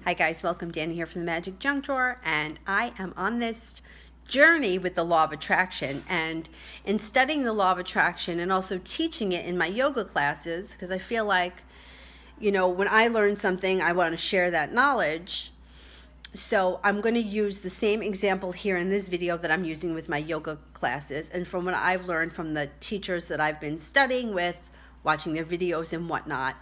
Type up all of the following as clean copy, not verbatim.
Hi guys, welcome. Danny here from the Magic Junk Drawer, and I am on this journey with the law of attraction. And in studying the law of attraction and also teaching it in my yoga classes, because I feel like, when I learn something, I want to share that knowledge. So I'm going to use the same example here in this video that I'm using with my yoga classes, and from what I've learned from the teachers that I've been studying with, watching their videos and whatnot.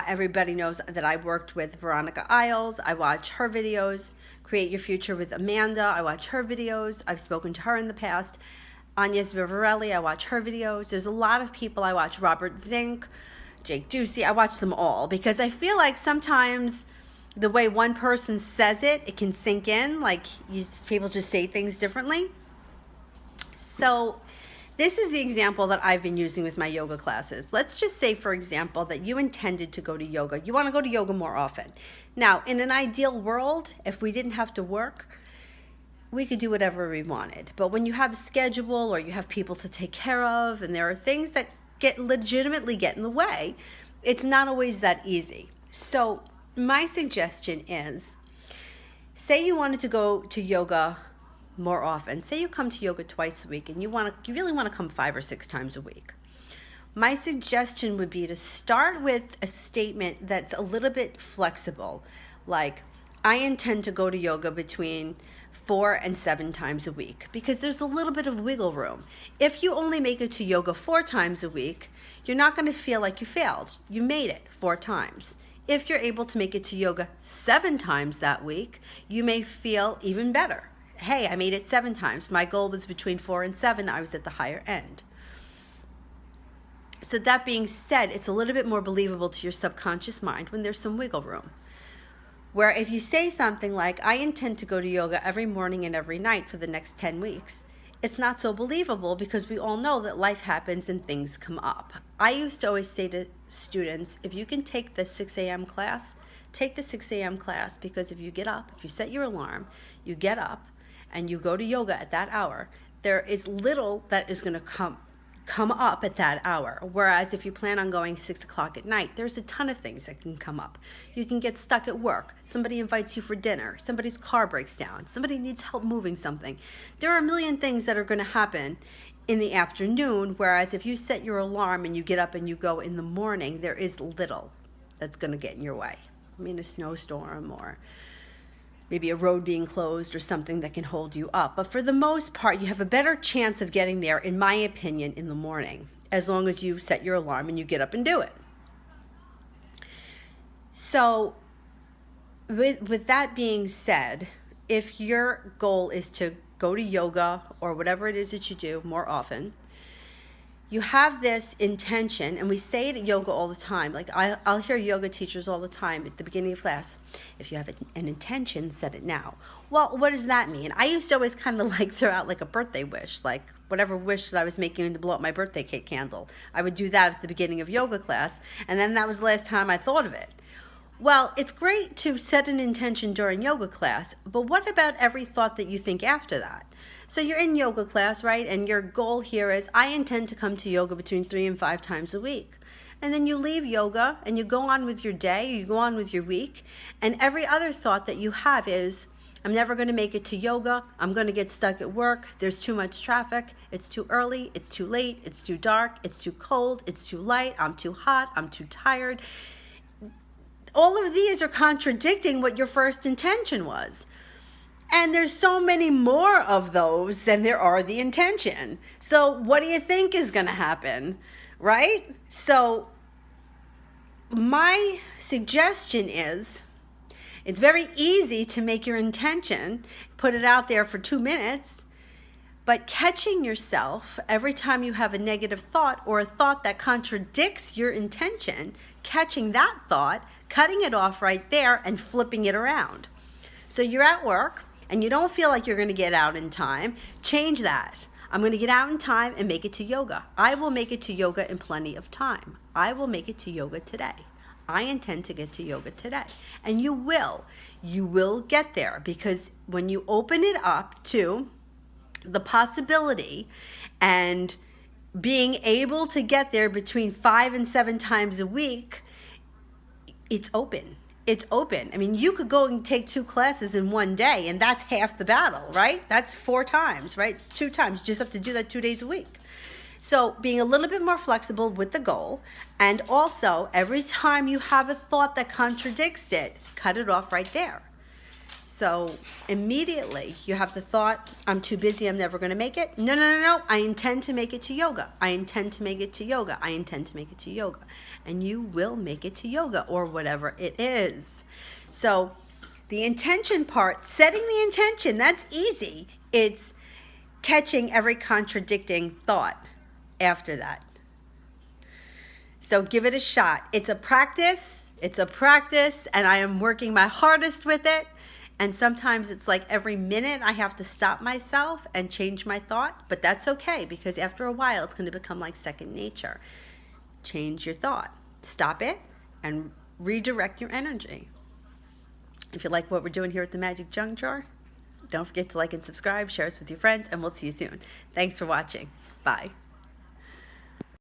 Everybody knows that I worked with Veronica Isles. I watch her videos. Create Your Future with Amanda. I watch her videos. I've spoken to her in the past. Anya Vivarelli, I watch her videos. There's a lot of people I watch. Robert Zink, Jake Ducey. I watch them all because I feel like sometimes the way one person says it can sink in. Like people just say things differently. So this is the example that I've been using with my yoga classes. Let's just say, for example, that you intended to go to yoga. You want to go to yoga more often. Now, in an ideal world, if we didn't have to work, we could do whatever we wanted. But when you have a schedule or you have people to take care of and there are things that legitimately get in the way, it's not always that easy. So my suggestion is, say you wanted to go to yoga more often. Say you come to yoga twice a week and you really want to come 5 or 6 times a week. My suggestion would be to start with a statement that's a little bit flexible, like, I intend to go to yoga between 4 and 7 times a week, because there's a little bit of wiggle room. If you only make it to yoga 4 times a week, you're not going to feel like you failed. You made it 4 times. If you're able to make it to yoga 7 times that week, you may feel even better. Hey, I made it 7 times. My goal was between 4 and 7. I was at the higher end. So that being said, it's a little bit more believable to your subconscious mind when there's some wiggle room. Where if you say something like, I intend to go to yoga every morning and every night for the next 10 weeks, it's not so believable because we all know that life happens and things come up. I used to always say to students, if you can take the 6 a.m. class, take the 6 a.m. class, because if you get up, if you set your alarm, you get up, and you go to yoga at that hour, there is little that is going to come up at that hour. Whereas if you plan on going 6 o'clock at night, there's a ton of things that can come up. You can get stuck at work. Somebody invites you for dinner. Somebody's car breaks down. Somebody needs help moving something. There are a million things that are going to happen in the afternoon, whereas if you set your alarm and you get up and you go in the morning, there is little that's going to get in your way. I mean, a snowstorm or maybe a road being closed or something that can hold you up. But for the most part, you have a better chance of getting there, in my opinion, in the morning, as long as you set your alarm and you get up and do it. So with that being said, if your goal is to go to yoga or whatever it is that you do more often, you have this intention, and we say it at yoga all the time. Like I'll hear yoga teachers all the time at the beginning of class, if you have an intention, set it now. Well, what does that mean? I used to always kind of like throw out like a birthday wish, like whatever wish that I was making to blow up my birthday cake candle. I would do that at the beginning of yoga class, and then that was the last time I thought of it. Well, it's great to set an intention during yoga class, but what about every thought that you think after that? So you're in yoga class, right? And your goal here is, I intend to come to yoga between 3 and 5 times a week. And then you leave yoga and you go on with your day, you go on with your week, and every other thought that you have is, I'm never going to make it to yoga, I'm going to get stuck at work, there's too much traffic, it's too early, it's too late, it's too dark, it's too cold, it's too light, I'm too hot, I'm too tired. All of these are contradicting what your first intention was. And there's so many more of those than there are the intention. So what do you think is going to happen, right? So my suggestion is, it's very easy to make your intention, put it out there for 2 minutes, but catching yourself every time you have a negative thought or a thought that contradicts your intention, catching that thought, cutting it off right there and flipping it around. So you're at work and you don't feel like you're going to get out in time. Change that. I'm going to get out in time and make it to yoga. I will make it to yoga in plenty of time. I will make it to yoga today. I intend to get to yoga today. And you will. You will get there, because when you open it up to the possibility and being able to get there between 5 and 7 times a week, it's open. it's open. I mean, you could go and take 2 classes in one day, and that's half the battle, right? That's 4 times, right? 2 times. You just have to do that 2 days a week. So being a little bit more flexible with the goal, and also every time you have a thought that contradicts it, cut it off right there. So immediately you have the thought, I'm too busy, I'm never going to make it. No. I intend to make it to yoga. I intend to make it to yoga. I intend to make it to yoga. And you will make it to yoga or whatever it is. So the intention part, setting the intention, that's easy. It's catching every contradicting thought after that. So give it a shot. It's a practice, and I am working my hardest with it. And sometimes it's like every minute I have to stop myself and change my thought, but that's okay, because after a while it's going to become like second nature. Change your thought, stop it, and redirect your energy. If you like what we're doing here at the Magic Junk Jar, don't forget to like and subscribe, share us with your friends, and we'll see you soon. Thanks for watching. Bye.